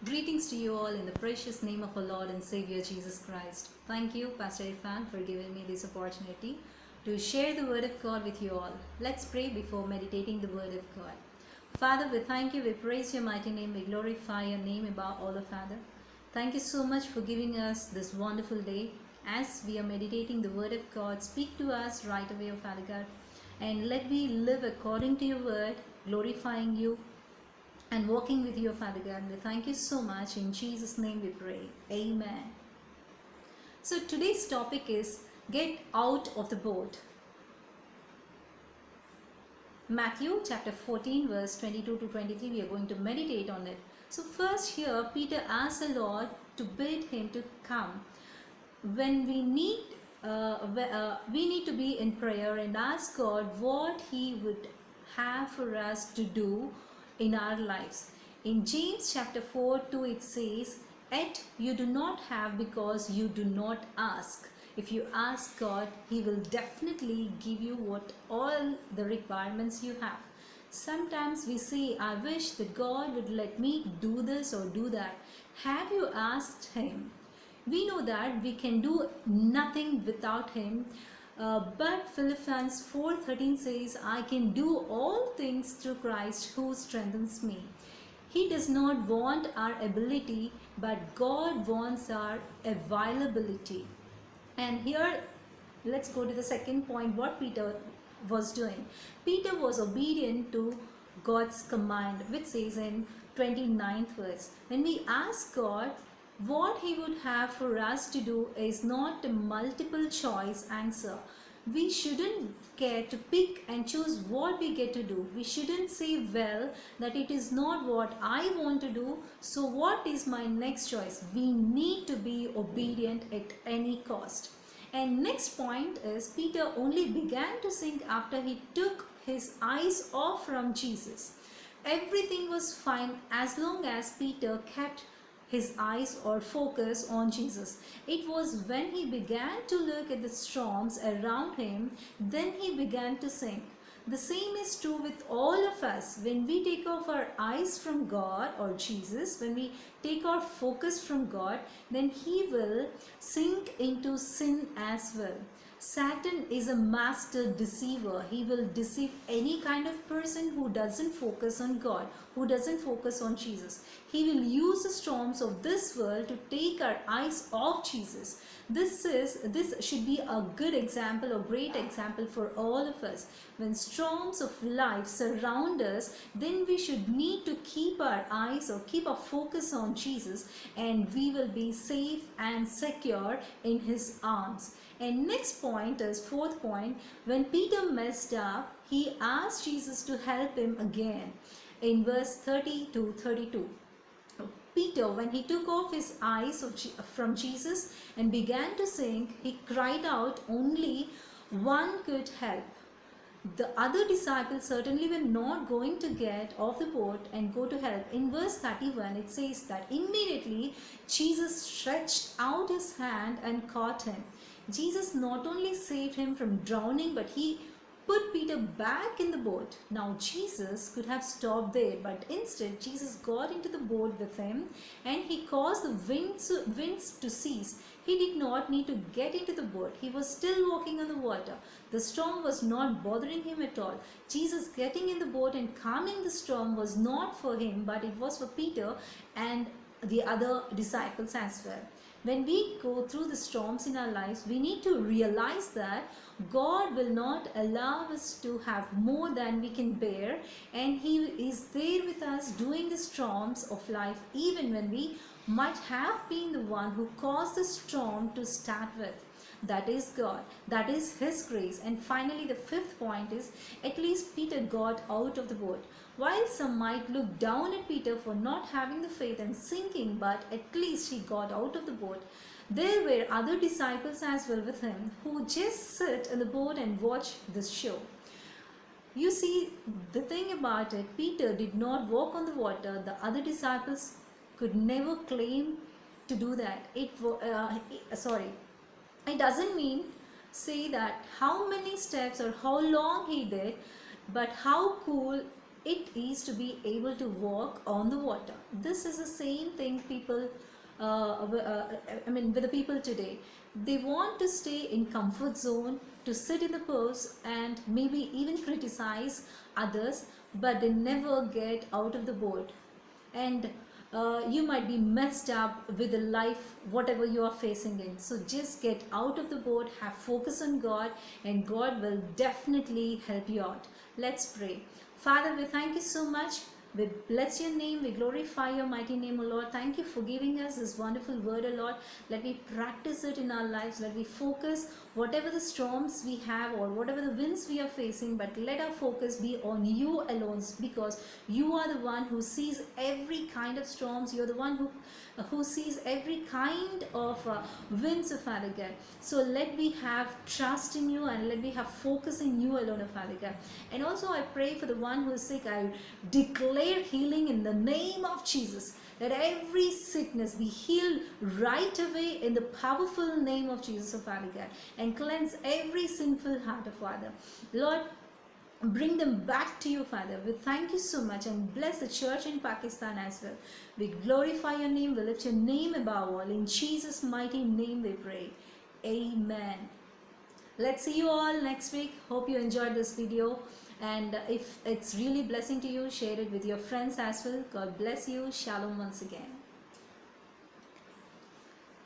Greetings to you all in the precious name of our Lord and Savior Jesus Christ. Thank you, Pastor Irfan, for giving me this opportunity to share the Word of God with you all. Let's pray before meditating the Word of God. Father, we thank you, we praise your mighty name, we glorify your name above all, Father. Thank you so much for giving us this wonderful day. As we are meditating the Word of God, speak to us right away, O Father God, and let me live according to your Word, glorifying you and walking with you, Father God. We thank you so much. In Jesus' name we pray. Amen. So today's topic is get out of the boat. Matthew chapter 14 verse 22 to 23, we are going to meditate on it. So first here Peter asks the Lord to bid him to come. When we need to be in prayer and ask God what he would have for us to do in our lives. In James chapter 4:2 it says, "Yet you do not have because you do not ask." If you ask God, he will definitely give you what all the requirements you have. Sometimes we say, I wish that God would let me do this or do that. Have you asked him? We know that we can do nothing without him. But Philippians 4:13 says, I can do all things through Christ who strengthens me. He does not want our ability, but God wants our availability. And here, let's go to the second point, what Peter was doing. Peter was obedient to God's command, which says in 29th verse, when we ask God, what he would have for us to do is not a multiple choice answer. We shouldn't care to pick and choose what we get to do. We shouldn't say, well, that it is not what I want to do, so what is my next choice? We need to be obedient at any cost. And next point is Peter only began to sink after he took his eyes off from Jesus. Everything was fine as long as Peter kept his eyes or focus on Jesus. It was when he began to look at the storms around him, then he began to sink. The same is true with all of us. When we take off our eyes from God or Jesus, when we take our focus from God, then he will sink into sin as well. Satan is a master deceiver. He will deceive any kind of person who doesn't focus on God, who doesn't focus on Jesus. He will use the storms of this world to take our eyes off Jesus. This should be a good example, a great example for all of us. When storms of life surround us, then we should need to keep our eyes or keep our focus on Jesus, and we will be safe and secure in his arms. And next point is fourth point, when Peter messed up, he asked Jesus to help him again. In verse 30 to 32. Peter, when he took off his eyes from Jesus and began to sink, he cried out, only one could help. The other disciples certainly were not going to get off the boat and go to help. In verse 31, it says that immediately Jesus stretched out his hand and caught him. Jesus not only saved him from drowning, but he put Peter back in the boat. Now Jesus could have stopped there, but instead Jesus got into the boat with him and he caused the winds to cease. He did not need to get into the boat. He was still walking on the water. The storm was not bothering him at all. Jesus getting in the boat and calming the storm was not for him, but it was for Peter and the other disciples as well. When we go through the storms in our lives, we need to realize that God will not allow us to have more than we can bear, and he is there with us during the storms of life, even when we might have been the one who caused the storm to start with. That is God. That is his grace. And finally, the fifth point is, at least Peter got out of the boat. While some might look down at Peter for not having the faith and sinking, but at least he got out of the boat. There were other disciples as well with him who just sit in the boat and watch this show. You see, the thing about it, Peter did not walk on the water. The other disciples could never claim to do that. It doesn't mean say that how many steps or how long he did, but how cool it is to be able to walk on the water. This is the same thing people, with the people today. They want to stay in comfort zone, to sit in the post and maybe even criticize others, but they never get out of the boat. And you might be messed up with the life whatever you are facing in. So just get out of the boat, have focus on God, and God will definitely help you out. Let's pray. Father, we thank you so much. We bless your name. We glorify your mighty name, O Lord. Thank you for giving us this wonderful word, O Lord. Let me practice it in our lives. Let me focus whatever the storms we have or whatever the winds we are facing, but let our focus be on you alone, because you are the one who sees every kind of storms. You're the one who sees every kind of winds, O Father God. So let me have trust in you, and let me have focus in you alone, O Father God. And also I pray for the one who is sick. I declare healing in the name of Jesus. Let every sickness be healed right away in the powerful name of Jesus, O Father God. And cleanse every sinful heart, O Father. Lord, bring them back to you, Father. We thank you so much, and bless the church in Pakistan as well. We glorify your name. We lift your name above all. In Jesus' mighty name we pray. Amen. Let's see you all next week. Hope you enjoyed this video. And if it's really blessing to you, share it with your friends as well. God bless you. Shalom once again.